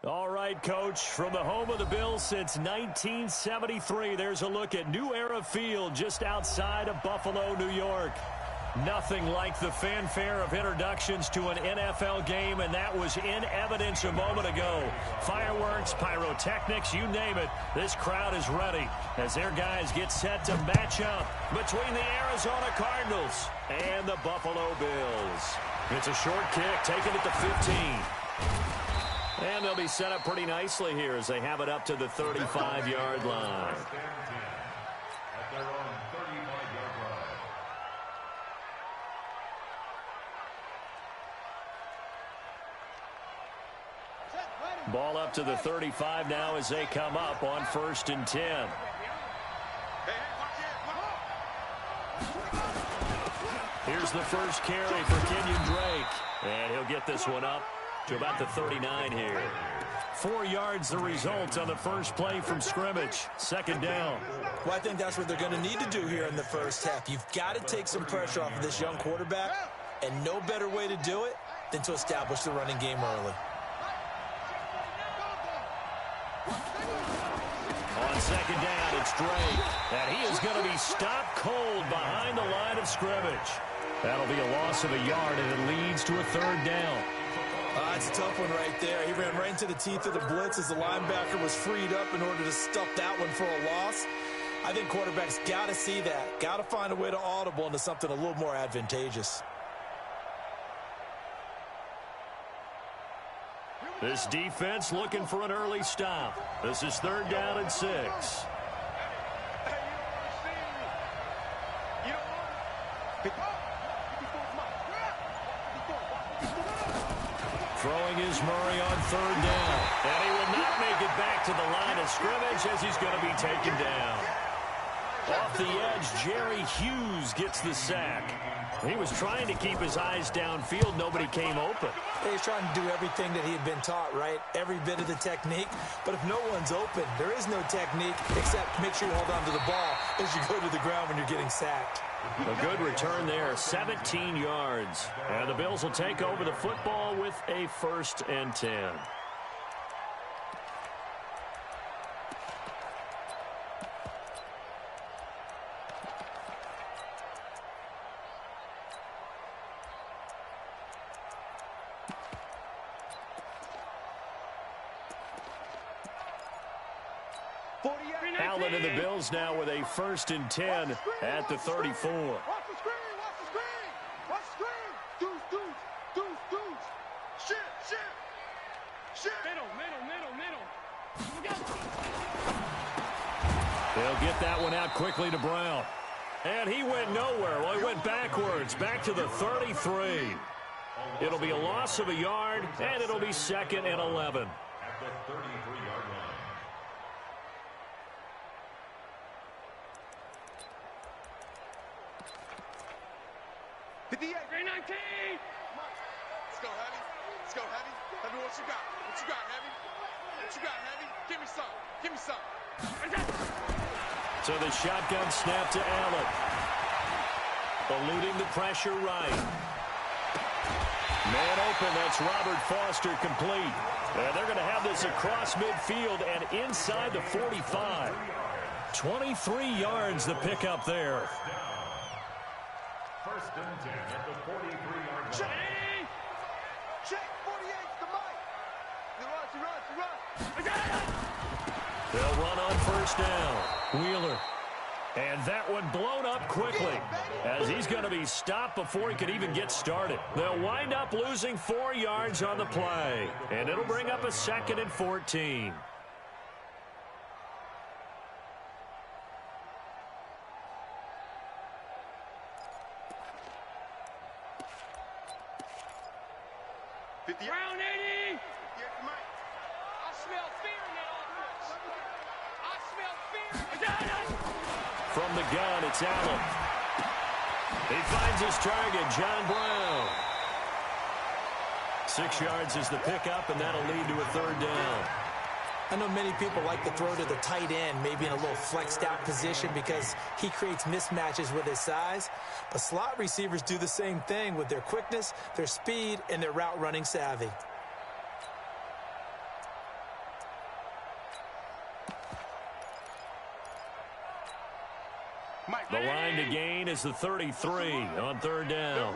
All right, Coach, from the home of the Bills since 1973, there's a look at New Era Field just outside of Buffalo, New York. Nothing like the fanfare of introductions to an NFL game, and that was in evidence a moment ago. Fireworks, pyrotechnics, you name it. This crowd is ready as their guys get set to match up between the Arizona Cardinals and the Buffalo Bills. It's a short kick, taken at the 15. And they'll be set up pretty nicely here as they have it up to the 35-yard line. Ball up to the 35 now as they come up on 1st and 10. Here's the first carry for Kenyon Drake. And he'll get this one up to about the 39 here. 4 yards the result on the first play from scrimmage. 2nd down. Well, I think that's what they're going to need to do here in the first half. You've got to take some pressure off of this young quarterback, and no better way to do it than to establish the running game early. On 2nd down, it's Drake. And he is going to be stopped cold behind the line of scrimmage. That'll be a loss of a yard, and it leads to a 3rd down. That's a tough one right there. He ran right into the teeth of the blitz as the linebacker was freed up in order to stuff that one for a loss. I think quarterbacks got to see that. Got to find a way to audible into something a little more advantageous. This defense looking for an early stop. This is 3rd down and 6. Throwing is Murray on 3rd down. And he will not make it back to the line of scrimmage as he's going to be taken down. Off the edge, Jerry Hughes gets the sack. He was trying to keep his eyes downfield. Nobody came open. He's trying to do everything that he had been taught, right? Every bit of the technique. But if no one's open, there is no technique except make sure you hold on to the ball as you go to the ground when you're getting sacked. A good return there, 17 yards. And the Bills will take over the football with a 1st and 10. Allen and the Bills now with a 1st and 10 at the 34. Watch the screen! Watch the screen! Watch the screen! Deuce! Shit! Middle! They'll get that one out quickly to Brown. And he went nowhere. Well, he went backwards, back to the 33. It'll be a loss of a yard, and it'll be 2nd and 11. At the 33-yard line. Green 19! Let's go, Heavy. Heavy, what you got? Heavy? Give me some. So the shotgun snap to Allen. Eluding the pressure right. Man open, that's Robert Foster complete. And they're going to have this across midfield and inside the 45. 23 yards the pickup there. 1st and 10 at the 43-yard line. Check 48's the mic. He runs. They'll run on 1st down. Wheeler. And that one blown up quickly as he's going to be stopped before he could even get started. They'll wind up losing 4 yards on the play. And it'll bring up a 2nd and 14. Round 80! I smell fear in that offense. From the gun, it's Allen. He finds his target, John Brown. 6 yards is the pickup, and that'll lead to a 3rd down. I know many people like to throw to the tight end, maybe in a little flexed out position because he creates mismatches with his size. But slot receivers do the same thing with their quickness, their speed, and their route running savvy. The line to gain is the 33 on third down.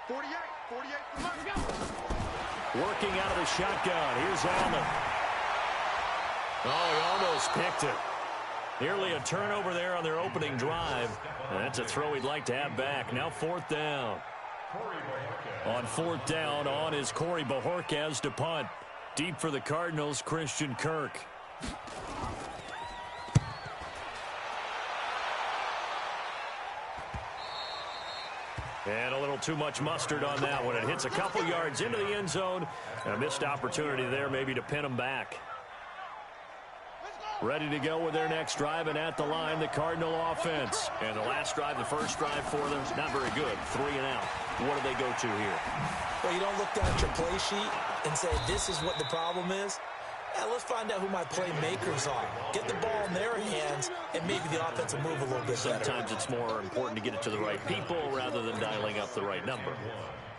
48 for Mike. Working out of the shotgun. Here's Allen. Oh, he almost picked it. Nearly a turnover there on their opening drive. And that's a throw he'd like to have back. Now fourth down. On fourth down, on is Corey Bajorquez to punt. Deep for the Cardinals, Christian Kirk. And a little too much mustard on that one. It hits a couple yards into the end zone. A missed opportunity there maybe to pin them back. Ready to go with their next drive, and at the line, the Cardinal offense. And the last drive, the first drive for them, not very good. 3 and out. What do they go to here? Well, you don't look down at your play sheet and say, this is what the problem is. Let's find out who my playmakers are. Get the ball in their hands, and maybe the offense will move a little bit better. Sometimes it's more important to get it to the right people rather than dialing up the right number.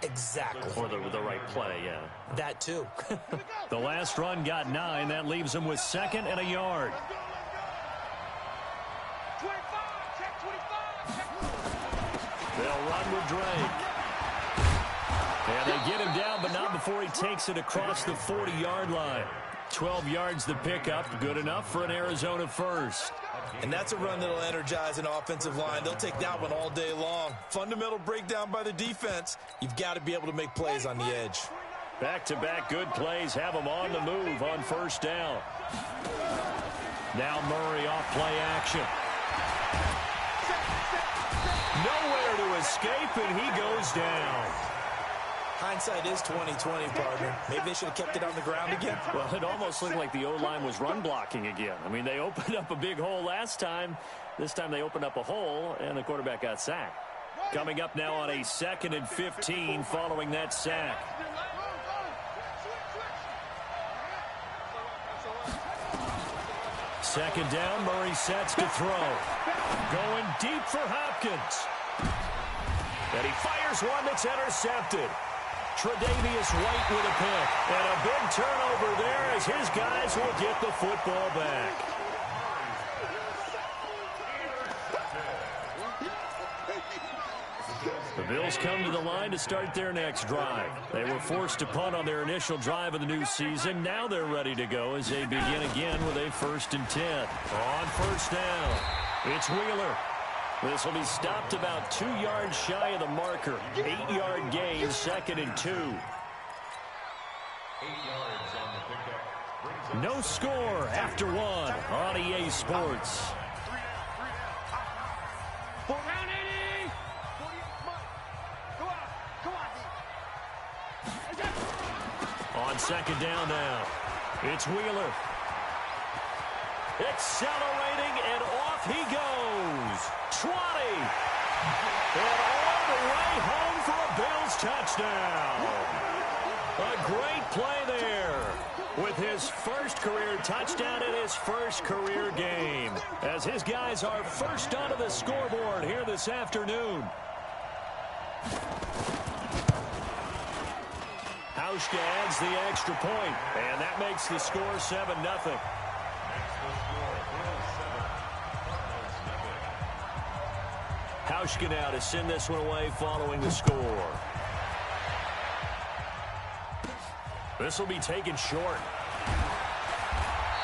Exactly. Or the right play, yeah. That too. The last run got 9. That leaves them with 2nd and a yard. 25, check 25. They'll run with Drake. And they get him down, but not before he takes it across the 40-yard line. 12 yards the pickup, good enough for an Arizona first. And that's a run that'll energize an offensive line. They'll take that one all day long. Fundamental breakdown by the defense. You've got to be able to make plays on the edge. Back-to-back good plays have them on the move on first down. Now Murray off play action. Nowhere to escape, and he goes down. Hindsight is 20/20, partner. Maybe they should have kept it on the ground again. Well, it almost looked like the O-line was run blocking again. I mean, they opened up a big hole last time. This time they opened up a hole, and the quarterback got sacked. Coming up now on a 2nd and 15 following that sack. Second down, Murray sets to throw. Going deep for Hopkins. And he fires one that's intercepted. Tre'Davious White with a pick. And a big turnover there as his guys will get the football back. The Bills come to the line to start their next drive. They were forced to punt on their initial drive of the new season. Now they're ready to go as they begin again with a 1st and 10. On first down, it's Wheeler. This will be stopped about 2 yards shy of the marker. 8-yard gain, 2nd and 2. 8 yards on the pickup. No score after 1 on EA Sports. Round 80. 48, On second down now, it's Wheeler. Accelerating, and off he goes. 20. And all the way home for a Bills touchdown. A great play there with his first career touchdown in his first career game, as his guys are first onto the scoreboard here this afternoon. Hauschka adds the extra point, and that makes the score 7-0. Hauschka now to send this one away following the score. This will be taken short.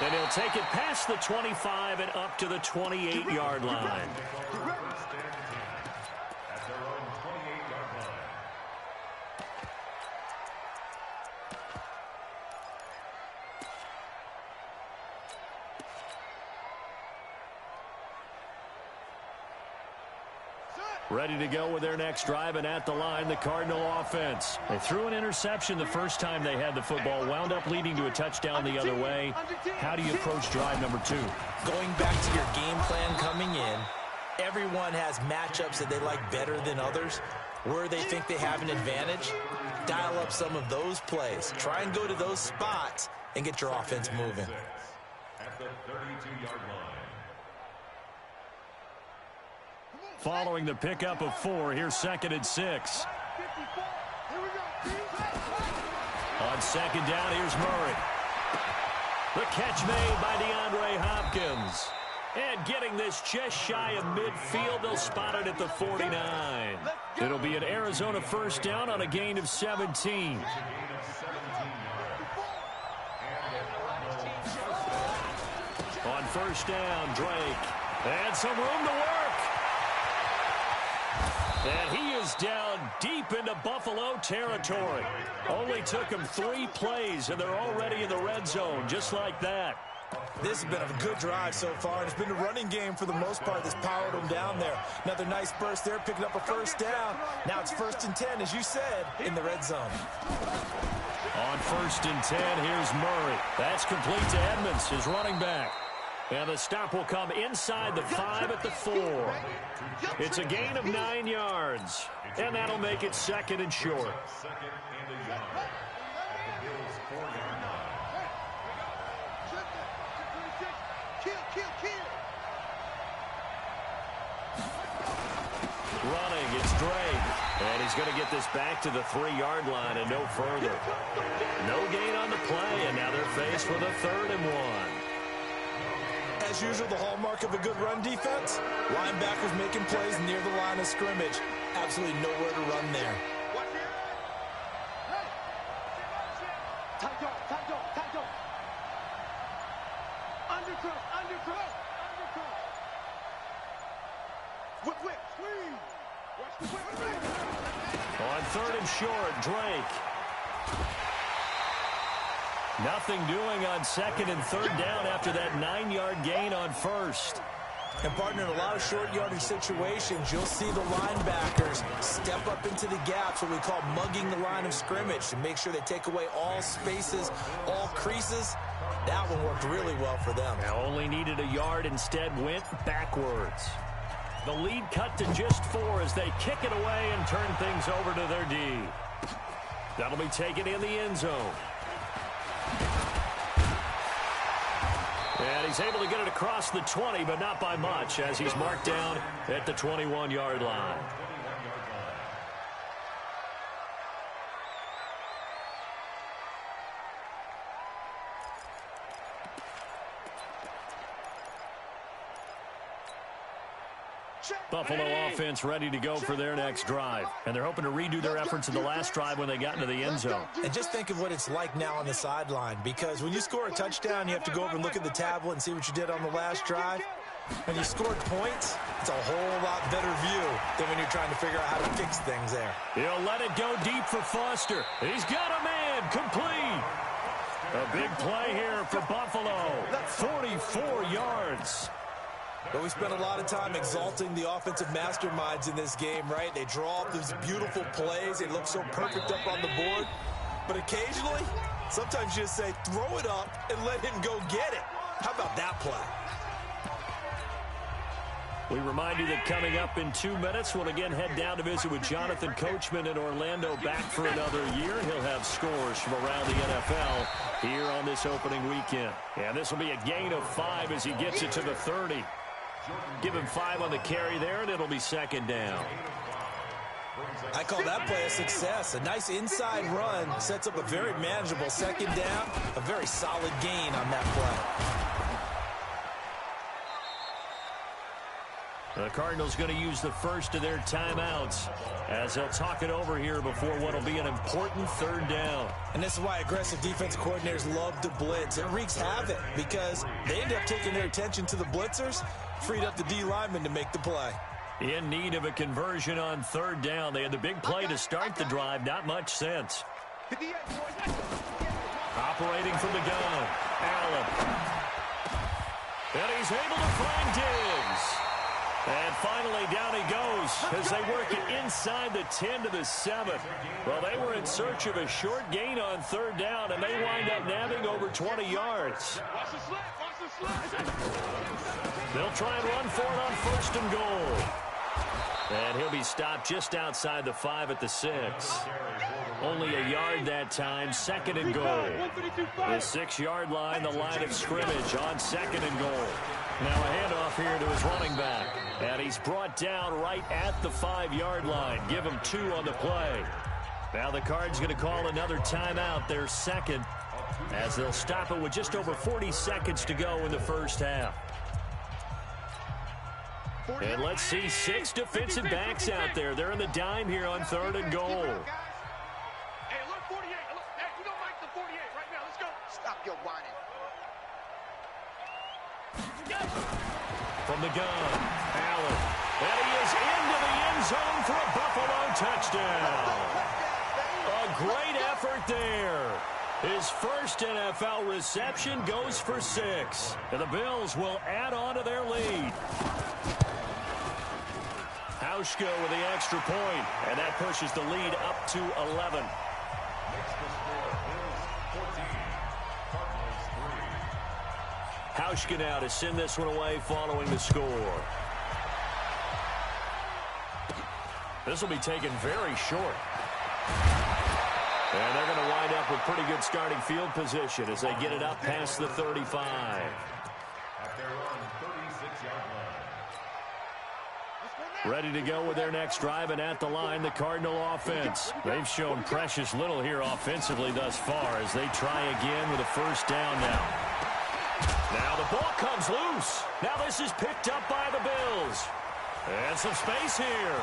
And he'll take it past the 25 and up to the 28-yard line. Ready to go with their next drive, and at the line, the Cardinal offense. They threw an interception the first time they had the football, wound up leading to a touchdown the other way. How do you approach drive number 2? Going back to your game plan coming in, everyone has matchups that they like better than others. Where they think they have an advantage, dial up some of those plays. Try and go to those spots and get your offense moving. At the 32-yard line. Following the pickup of 4, here's 2nd and 6. 54. Here we go. On second down, here's Murray. The catch made by DeAndre Hopkins. And getting this just shy of midfield, they'll spot it at the 49. It'll be an Arizona first down on a gain of 17. On first down, Drake. And some room to work. And he is down deep into Buffalo territory. Only took him 3 plays, and they're already in the red zone, just like that. This has been a good drive so far, and it's been a running game for the most part that's powered them down there. Another nice burst there, picking up a first down. Now it's 1st and 10, as you said, in the red zone. On 1st and 10, here's Murray. That's complete to Edmonds, his running back. And the stop will come inside the 5 at the 4. It's a gain of 9 yards, and that'll make it 2nd and short. Running, it's Drake. And he's going to get this back to the 3-yard line and no further. No gain on the play, and now they're faced with a 3rd and 1. As usual, the hallmark of a good run defense, linebackers making plays near the line of scrimmage. Absolutely nowhere to run there. On 3rd and short, Drake. Nothing doing on 2nd and 3rd down after that 9-yard gain on 1st. And, partner, in a lot of short yardage situations, you'll see the linebackers step up into the gaps, what we call mugging the line of scrimmage, to make sure they take away all spaces, all creases. That one worked really well for them. Now only needed a yard, instead went backwards. The lead cut to just 4 as they kick it away and turn things over to their D. That'll be taken in the end zone. And he's able to get it across the 20, but not by much, as he's marked down at the 21-yard line. Buffalo offense ready to go for their next drive. And they're hoping to redo their efforts in the last drive when they got into the end zone. And just think of what it's like now on the sideline, because when you score a touchdown, you have to go over and look at the tablet and see what you did on the last drive. When you scored points, it's a whole lot better view than when you're trying to figure out how to fix things there. He'll let it go deep for Foster. He's got a man, complete. A big play here for Buffalo. 44 yards. But we spent a lot of time exalting the offensive masterminds in this game, right? They draw up these beautiful plays. They look so perfect up on the board. But occasionally, sometimes you just say, throw it up and let him go get it. How about that play? We remind you that coming up in 2 minutes, we'll again head down to visit with Jonathan Coachman in Orlando, back for another year. He'll have scores from around the NFL here on this opening weekend. And this will be a gain of 5 as he gets it to the 30. Give him 5 on the carry there, and it'll be 2nd down. I call that play a success. A nice inside run sets up a very manageable 2nd down. A very solid gain on that play. The Cardinals going to use the first of their timeouts as they'll talk it over here before what will be an important 3rd down. And this is why aggressive defense coordinators love to blitz. It wreaks havoc because they end up taking their attention to the blitzers, freed up the D lineman to make the play. In need of a conversion on 3rd down. They had the big play to start the drive. Not much sense. Operating from the gun, Allen. And he's able to find Diggs. And finally, down he goes as they work it inside the 10 to the 7. Well, they were in search of a short gain on 3rd down, and they wind up nabbing over 20 yards. They'll try and run for it on 1st and goal. And he'll be stopped just outside the 5 at the 6. Only a yard that time, 2nd and goal. The 6-yard line, the line of scrimmage on 2nd and goal. Now a handoff here to his running back. And he's brought down right at the 5-yard line. Give him 2 on the play. Now the Cards going to call another timeout, their 2nd. as they'll stop it with just over 40 seconds to go in the first half. And let's see 6 defensive backs out there. They're in the dime here on 3rd and goal. Hey, look, 48. Look, hey, we don't like the 48 right now. Let's go. Stop your whining. From the gun, Allen. And he is into the end zone for a Buffalo touchdown. A great effort there. His first NFL reception goes for 6. And the Bills will add on to their lead. Hauschka with the extra point, and that pushes the lead up to 11. Makes the score Bills 14, Cardinals 3. Hauschka now to send this one away following the score. This will be taken very short. And they're going to wind up with pretty good starting field position as they get it up past the 35. At their own 36-yard line. Ready to go with their next drive, and at the line, the Cardinal offense. They've shown precious little here offensively thus far as they try again with a first down now. Now the ball comes loose. Now this is picked up by the Bills. And some space here.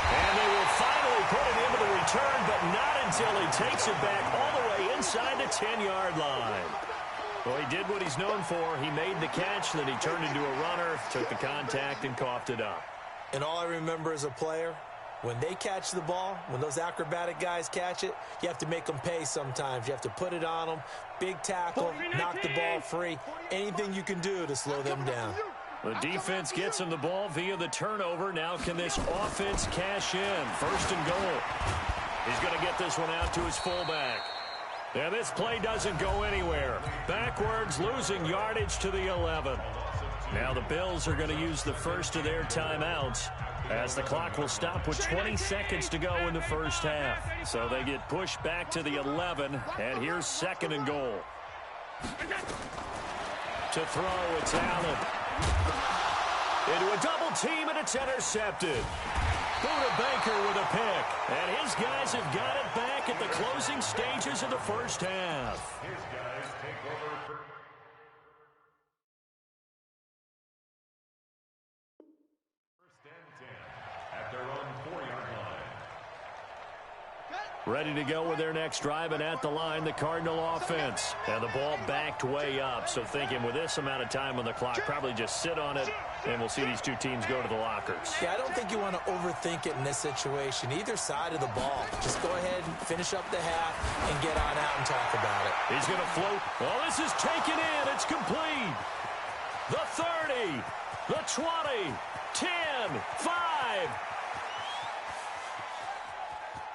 And they will finally put it into the return, but not until he takes it back all the way inside the 10-yard line. Well, he did what he's known for. He made the catch, then he turned into a runner, took the contact, and coughed it up. And all I remember as a player, when they catch the ball, when those acrobatic guys catch it, you have to make them pay sometimes. You have to put it on them, big tackle, knock the ball free, anything you can do to slow them down. The defense gets him the ball via the turnover. Now can this offense cash in? First and goal. He's going to get this one out to his fullback. And this play doesn't go anywhere. Backwards, losing yardage to the 11. Now the Bills are going to use the first of their timeouts as the clock will stop with 20 seconds to go in the first half. So they get pushed back to the 11, and here's 2nd and goal. To throw, it's Allen. Into a double team, and it's intercepted. Buda Baker with a pick. And his guys have got it back at the closing stages of the first half. His guys take over for first and 10 at their own 4-yard line. Ready to go with their next drive, and at the line, the Cardinal offense. And the ball backed way up, so thinking with this amount of time on the clock, probably just sit on it, and we'll see these two teams go to the lockers. Yeah, I don't think you want to overthink it in this situation. Either side of the ball. Just go ahead and finish up the half and get on out and talk about it. He's going to float. Oh, this is taken in. It's complete. The 30, the 20, 10, 5.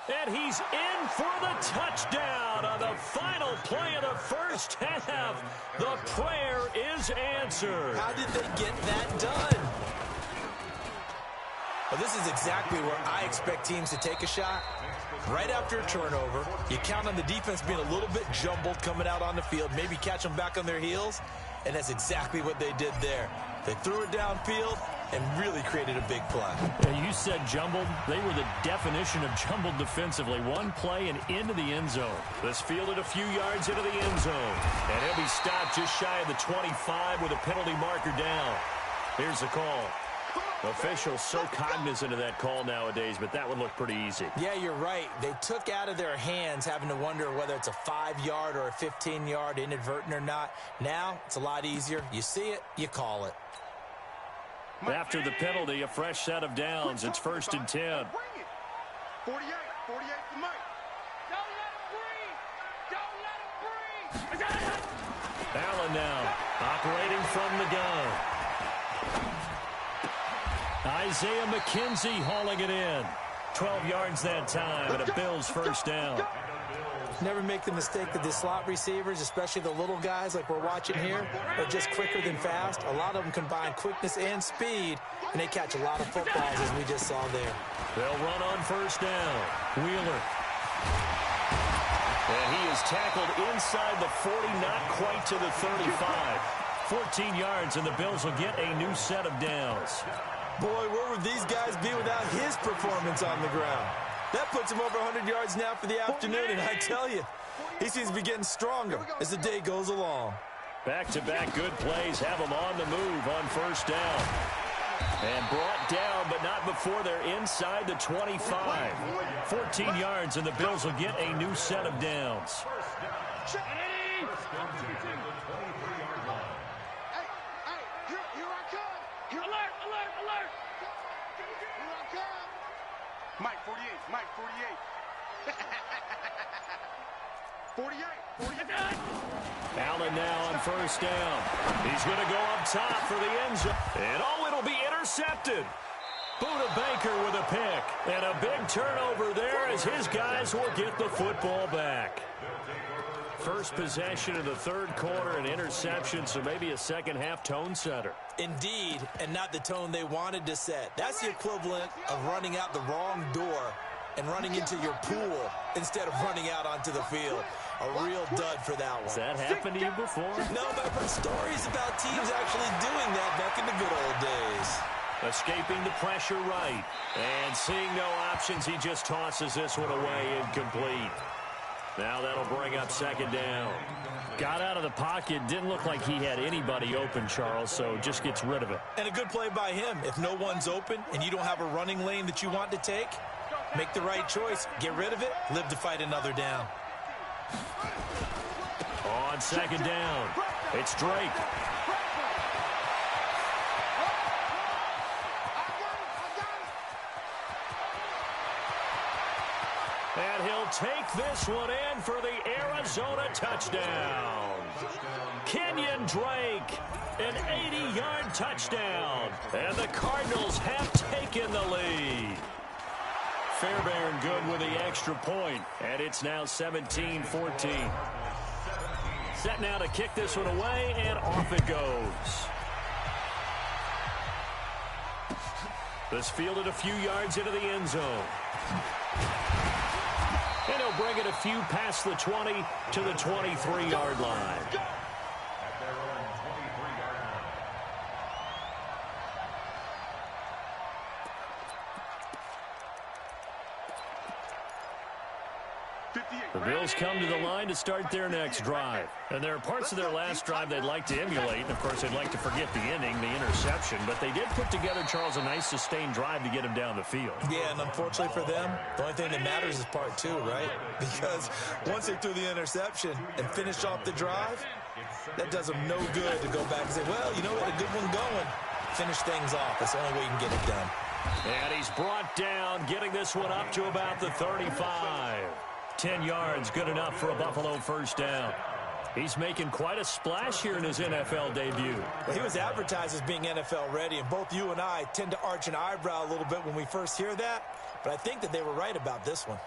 And he's in for the touchdown on the final play of the first half. The prayer is answered. How did they get that done? Well, this is exactly where I expect teams to take a shot. Right after a turnover, you count on the defense being a little bit jumbled coming out on the field, maybe catch them back on their heels, and that's exactly what they did there. They threw it downfield and really created a big play. You said jumbled. They were the definition of jumbled defensively. One play and into the end zone. This fielded a few yards into the end zone. And he'll be stopped just shy of the 25 with a penalty marker down. Here's the call. Officials so cognizant of that call nowadays, but that one looked pretty easy. Yeah, you're right. They took out of their hands having to wonder whether it's a 5-yard or a 15-yard inadvertent or not. Now, it's a lot easier. You see it, you call it. After the penalty, a fresh set of downs. It's 1st and 10. 48 to Mike. Don't let him breathe. Don't let him breathe. Allen now operating from the gun. Isaiah McKenzie hauling it in. 12 yards that time, and a Bills first down. Never make the mistake that the slot receivers, especially the little guys like we're watching here, are just quicker than fast. A lot of them combine quickness and speed, and they catch a lot of footballs, as we just saw there. They'll run on first down. Wheeler. And he is tackled inside the 40, not quite to the 35. 14 yards, and the Bills will get a new set of downs. Boy, where would these guys be without his performance on the ground? That puts him over 100 yards now for the afternoon, and I tell you, He seems to be getting stronger as the day goes along. Back-to-back good plays have them on the move on first down. And brought down, but not before they're inside the 25. 14 yards, and the Bills will get a new set of downs. Mike, 48. Mike, 48. 48. Allen now on first down. He's going to go up top for the end zone. And it'll be intercepted. Buda Baker with a pick. And a big turnover there as his guys will get the football back. First possession of the third quarter, an interception, so maybe a second-half tone setter. Indeed, and not the tone they wanted to set. That's the equivalent of running out the wrong door and running into your pool instead of running out onto the field. A real dud for that one. Has that happened to you before? No, but I've heard stories about teams actually doing that back in the good old days. Escaping the pressure right. And seeing no options, he just tosses this one away incomplete. Now that'll bring up second down. Got out of the pocket. Didn't look like he had anybody open, Charles, so just gets rid of it. And a good play by him. If no one's open and you don't have a running lane that you want to take, make the right choice. Get rid of it. Live to fight another down. On second down, it's Drake. And he'll take this one in for the Arizona touchdown. Kenyon Drake, an 80-yard touchdown. And the Cardinals have taken the lead. Fairbairn good with the extra point, and it's now 17-14. Set now to kick this one away, and off it goes. This fielded a few yards into the end zone. And he'll bring it a few past the 20 to the 23-yard line. The Bills come to the line to start their next drive. And there are parts of their last drive they'd like to emulate. And, of course, they'd like to forget the ending, the interception. But they did put together, Charles, a nice sustained drive to get him down the field. Yeah, and unfortunately for them, the only thing that matters is part two, right? Because once they threw the interception and finished off the drive, that does them no good to go back and say, well, you know, we had a good one going. Finish things off. That's the only way you can get it done. And he's brought down, getting this one up to about the 35. 10 yards, good enough for a Buffalo first down. He's making quite a splash here in his NFL debut. Well, he was advertised as being NFL ready, and both you and I tend to arch an eyebrow a little bit when we first hear that, but I think that they were right about this one.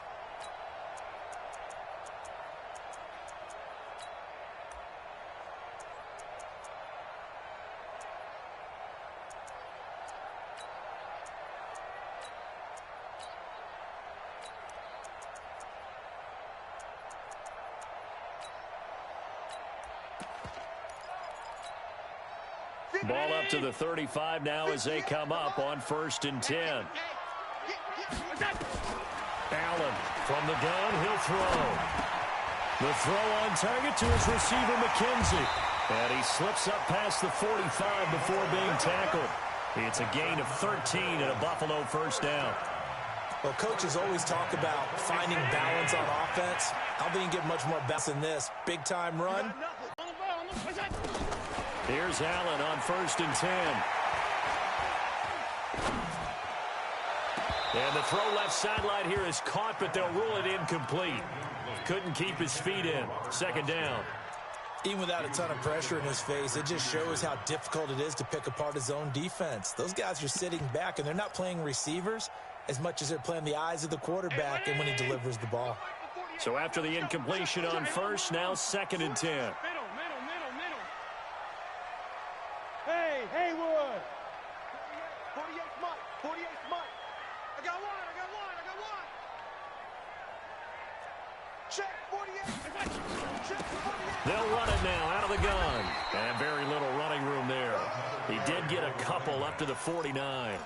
Ball up to the 35 now as they come up on 1st and 10. Allen from the gun, he'll throw. The throw on target to his receiver, McKenzie. And he slips up past the 45 before being tackled. It's a gain of 13 and a Buffalo first down. Well, coaches always talk about finding balance on offense. I don't think you can get much more balance than this. Big-time run. Here's Allen on 1st and 10. And the throw left sideline here is caught, but they'll rule it incomplete. Couldn't keep his feet in. Second down. Even without a ton of pressure in his face, it just shows how difficult it is to pick apart his own defense. Those guys are sitting back, and they're not playing receivers as much as they're playing the eyes of the quarterback and when he delivers the ball. So after the incompletion on first, now 2nd and 10. Hey, Haywood! 48 Mike, 48 Mike. I got one. Check 48. Check 48. They'll run it now out of the gun. And very little running room there. He did get a couple up to the 49.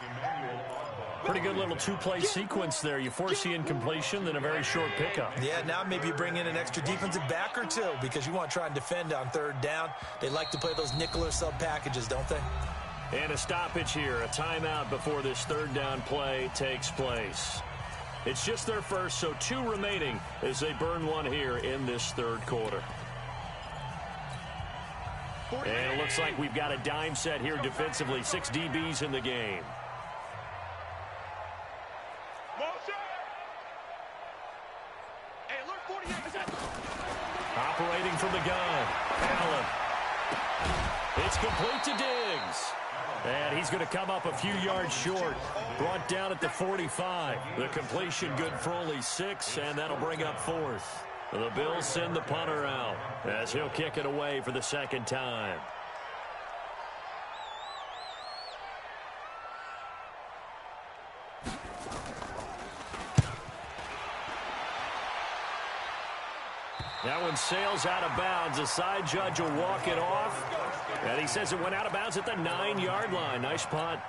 Pretty good little two-play sequence there. You force the incompletion, then a very short pickup. Yeah, now maybe you bring in an extra defensive back or two because you want to try and defend on third down. They like to play those nickel or sub packages, don't they? And a stoppage here, a timeout before this third down play takes place. It's just their first, so 2 remaining as they burn one here in this third quarter. And it looks like we've got a dime set here defensively. 6 DBs in the game. Operating from the gun, Allen. It's complete to Diggs. And he's going to come up a few yards short. Brought down at the 45. The completion good for only 6, and that'll bring up 4th. The Bills send the punter out as he'll kick it away for the second time. That one sails out of bounds. The side judge will walk it off. And he says it went out of bounds at the 9-yard line. Nice punt.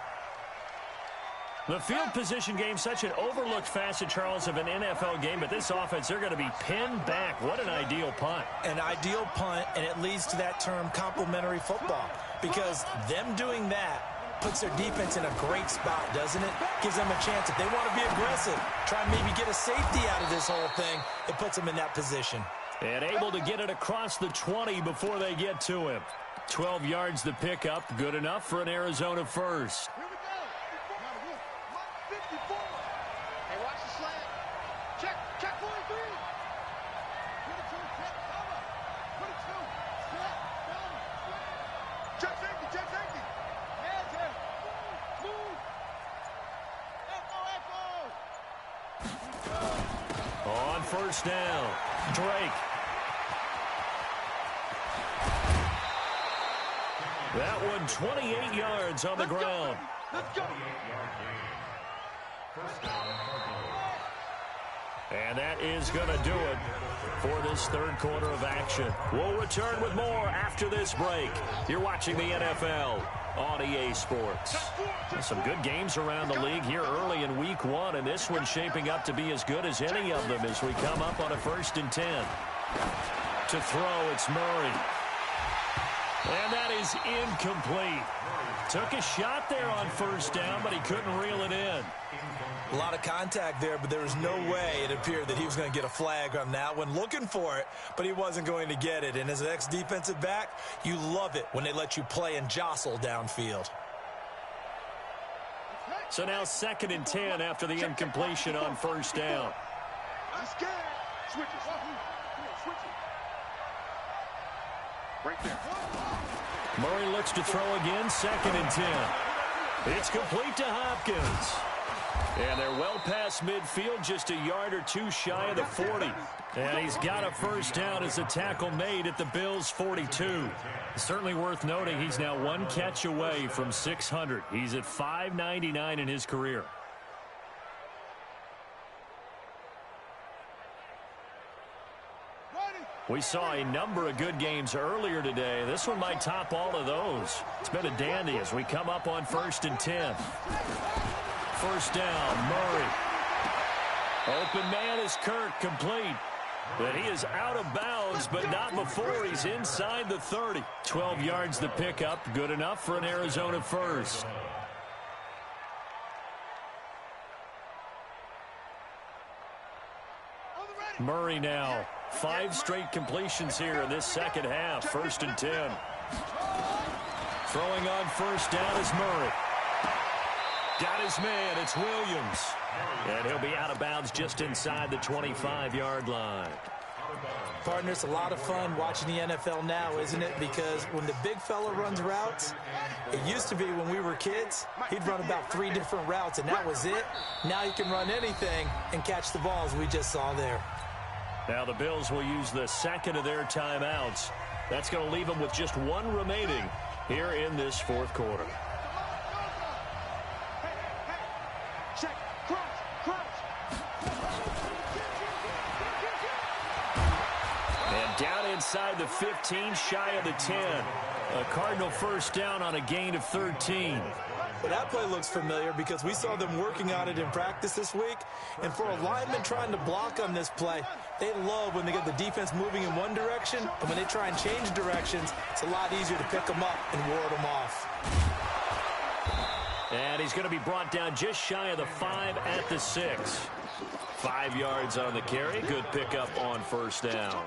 The field position game, such an overlooked facet, Charles, of an NFL game. But this offense, they're going to be pinned back. What an ideal punt. An ideal punt, and it leads to that term complementary football. Because them doing that puts their defense in a great spot, doesn't it? Gives them a chance. If they want to be aggressive, try and maybe get a safety out of this whole thing, it puts them in that position. And able to get it across the 20 before they get to him. 12 yards the pickup. Good enough for an Arizona first. Here we go. 54. Hey, watch the slant. Check 43. 22, check cover. 22, check cover. Check safety. Hands here. Move. Echo. On first down, Drake. That one 28 yards on the ground. Let's go. And that is going to do it for this third quarter of action. We'll return with more after this break. You're watching the NFL on EA Sports. Some good games around the league here early in week 1, and this one's shaping up to be as good as any of them as we come up on a 1st and 10. To throw, it's Murray. And that is incomplete. Took a shot there on first down, but he couldn't reel it in. A lot of contact there, but there was no way it appeared that he was going to get a flag on that one. Looking for it, but he wasn't going to get it. And as an ex-defensive back, you love it when they let you play and jostle downfield. So now 2nd and 10 after the incompletion on first down. I'm scared. Switch it. Right there. Murray looks to throw again, 2nd and 10. It's complete to Hopkins. And they're well past midfield, just a yard or 2 shy of the 40. And he's got a first down as a tackle made at the Bills' 42. Certainly worth noting he's now 1 catch away from 600. He's at 599 in his career. We saw a number of good games earlier today. This one might top all of those. It's been a dandy as we come up on 1st and 10. First down, Murray. Open man is Kirk, complete. But he is out of bounds, but not before he's inside the 30. 12 yards the pickup, good enough for an Arizona first. Murray now. 5 straight completions here in this second half. 1st and 10. Throwing on first down is Murray. Got his man. It's Williams. And he'll be out of bounds just inside the 25-yard line. Partner, it's a lot of fun watching the NFL now, isn't it? Because when the big fella runs routes, it used to be when we were kids, he'd run about 3 different routes, and that was it. Now he can run anything and catch the balls we just saw there. Now the Bills will use the 2nd of their timeouts. That's going to leave them with just 1 remaining here in this 4th quarter. Check. Crouch. And down inside the 15, shy of the 10. A Cardinal first down on a gain of 13. Well, that play looks familiar because we saw them working on it in practice this week. And for a lineman trying to block on this play, they love when they get the defense moving in one direction, and when they try and change directions, it's a lot easier to pick them up and ward them off. And he's going to be brought down just shy of the 5 at the 6. 5 yards on the carry. Good pickup on first down.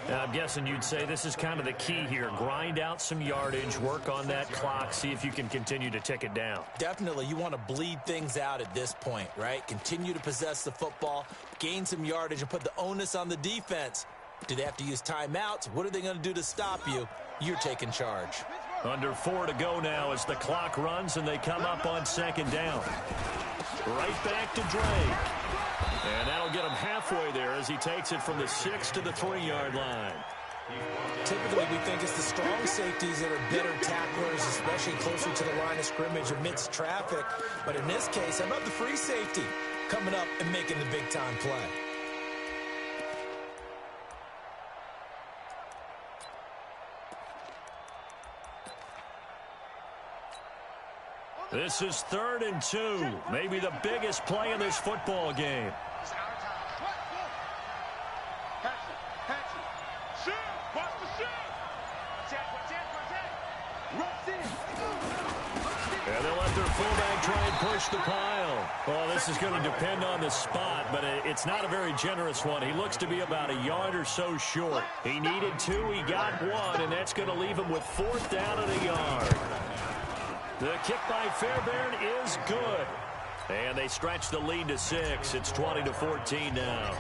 Now, I'm guessing you'd say this is kind of the key here. Grind out some yardage, work on that clock, see if you can continue to tick it down. Definitely. You want to bleed things out at this point, right? Continue to possess the football, gain some yardage, and put the onus on the defense. Do they have to use timeouts? What are they going to do to stop you? You're taking charge. Under 4 to go now as the clock runs and they come up on second down. Right back to Drake. And that'll get him halfway there as he takes it from the 6 to the 3-yard line. Typically, we think it's the strong safeties that are better tacklers, especially closer to the line of scrimmage amidst traffic. But in this case, how about the free safety coming up and making the big-time play? This is 3rd and 2. Maybe the biggest play in this football game. And they'll let their fullback try and push the pile. Well, this is going to depend on the spot, but it's not a very generous one. He looks to be about a yard or so short. He needed 2, he got 1, and that's going to leave him with 4th down and a yard. The kick by Fairbairn is good. And they stretch the lead to 6. It's 20-14 now.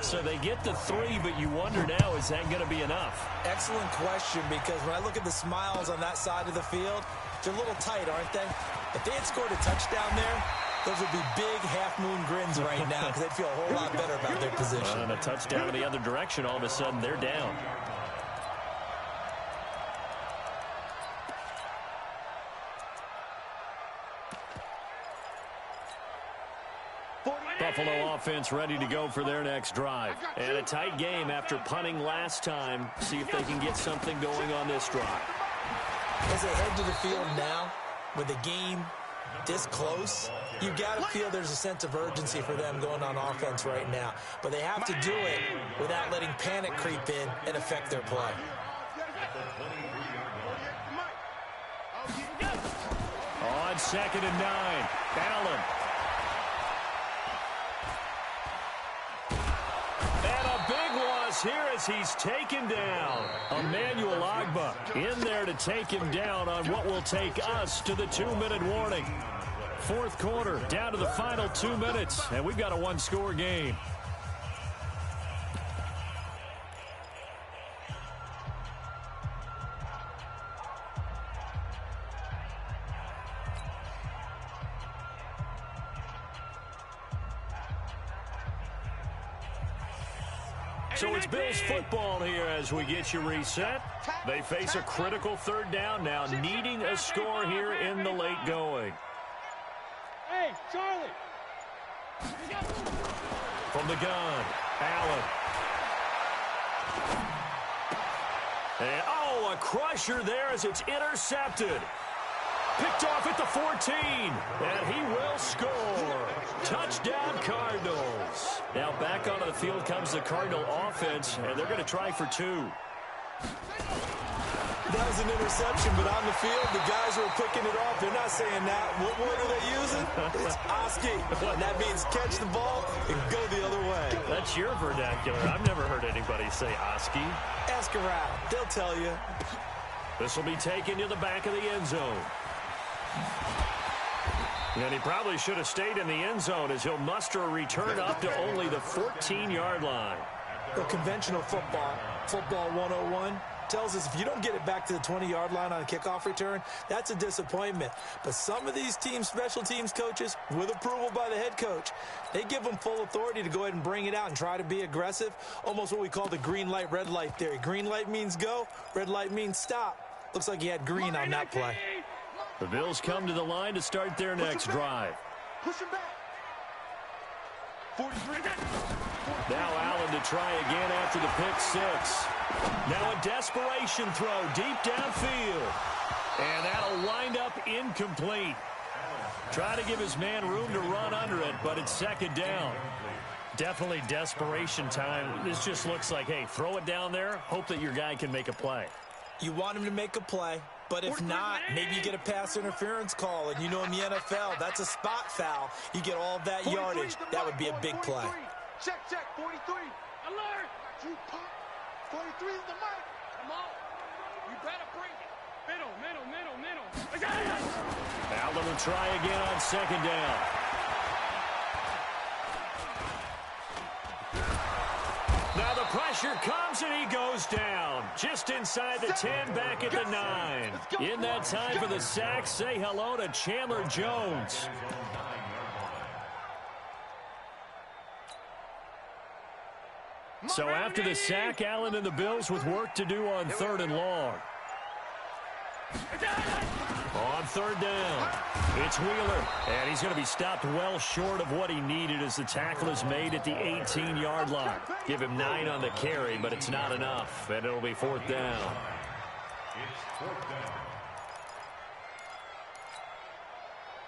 So they get the 3, but you wonder now, is that going to be enough? Excellent question, because when I look at the smiles on that side of the field, they're a little tight, aren't they? If they had scored a touchdown there, those would be big half-moon grins right now because they'd feel a whole lot better about their position. And a touchdown in the other direction, all of a sudden they're down. Buffalo offense ready to go for their next drive. And a tight game after punting last time. See if they can get something going on this drive. As they head to the field now, with the game this close, you got to feel there's a sense of urgency for them going on offense right now. But they have to do it without letting panic creep in and affect their play. On 2nd and 9, Allen. Here as he's taken down. Emmanuel Agba in there to take him down on what will take us to the 2-minute warning. 4th quarter, down to the final 2 minutes, and we've got a 1-score game. So it's Bills football here as we get you reset. They face a critical 3rd down now, needing a score here in the late going. Hey, Charlie! From the gun, Allen. And, a crusher there as it's intercepted. Picked off at the 14, and he will score. Touchdown, Cardinals. Now back onto the field comes the Cardinal offense, and they're going to try for 2. That was an interception, but on the field, the guys who are picking it off, they're not saying that. What word are they using? It's Oski. And that means catch the ball and go the other way. That's your vernacular. I've never heard anybody say Oski. Ask around. They'll tell you. This will be taken to the back of the end zone. And he probably should have stayed in the end zone as he'll muster a return up to only the 14-yard line. Well, conventional football 101, tells us if you don't get it back to the 20-yard line on a kickoff return, that's a disappointment. But some of these teams, special teams coaches, with approval by the head coach, they give them full authority to go ahead and bring it out and try to be aggressive, almost what we call the green light, red light theory. Green light means go, red light means stop. Looks like he had green on that play. The Bills come to the line to start their next drive. Push him back. 43. Now Allen to try again after the pick 6. Now a desperation throw deep downfield. And that'll wind up incomplete. Try to give his man room to run under it, but it's second down. Definitely desperation time. This just looks like, hey, throw it down there, hope that your guy can make a play. You want him to make a play, but if not, maybe you get a pass interference call, and you know in the NFL, that's a spot foul. You get all that yardage. That would be a big play. Check, 43. Alert! You pop. 43 is the mic. Come on. You better bring it. Middle. Allen will try again on second down. Now the pressure comes and he goes down. Just inside the 10, back at the 9. In that time for the sack, say hello to Chandler Jones. So after the sack, Allen and the Bills with work to do on 3rd and long. On 3rd down, it's Wheeler, and he's going to be stopped well short of what he needed as the tackle is made at the 18-yard line. Give him 9 on the carry, but it's not enough, and it'll be 4th down. It's 4th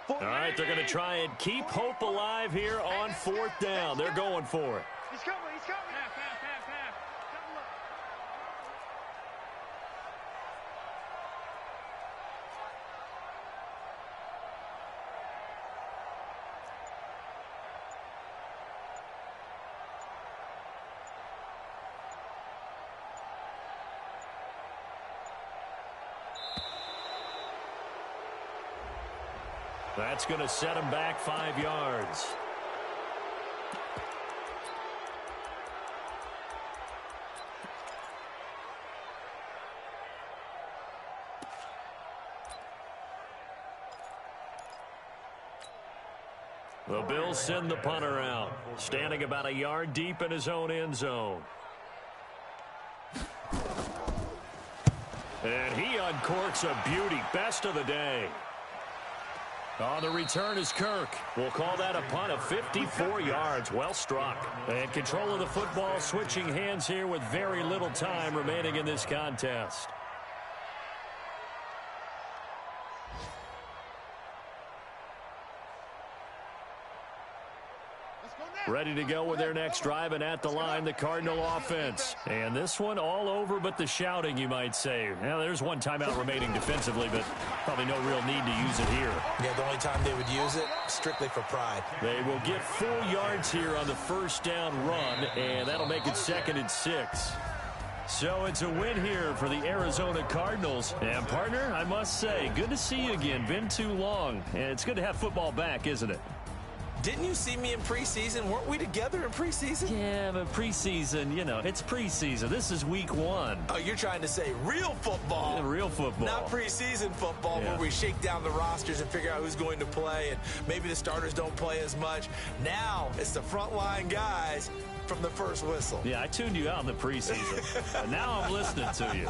down. All right, they're going to try and keep hope alive here on 4th down. They're going for it. He's coming. Half. Double up. That's going to set him back 5 yards. The Bills send the punter out, standing about a yard deep in his own end zone. And he uncorks a beauty, best of the day. On the return is Kirk. We'll call that a punt of 54 yards. Well struck. And control of the football switching hands here with very little time remaining in this contest. Ready to go with their next drive, and at the line, the Cardinal offense. And this one all over but the shouting, you might say. Now, there's one timeout remaining defensively, but probably no real need to use it here. Yeah, the only time they would use it, strictly for pride. They will get 4 yards here on the first down run, and that'll make it 2nd and 6. So it's a win here for the Arizona Cardinals. And, partner, I must say, good to see you again. Been too long. And it's good to have football back, isn't it? Didn't you see me in preseason? Weren't we together in preseason? Yeah, but preseason, you know, it's preseason. This is week 1. Oh, you're trying to say real football. Yeah, real football. Not preseason football where we shake down the rosters and figure out who's going to play, and maybe the starters don't play as much. Now it's the frontline guys from the first whistle. Yeah, I tuned you out in the preseason. But now I'm listening to you.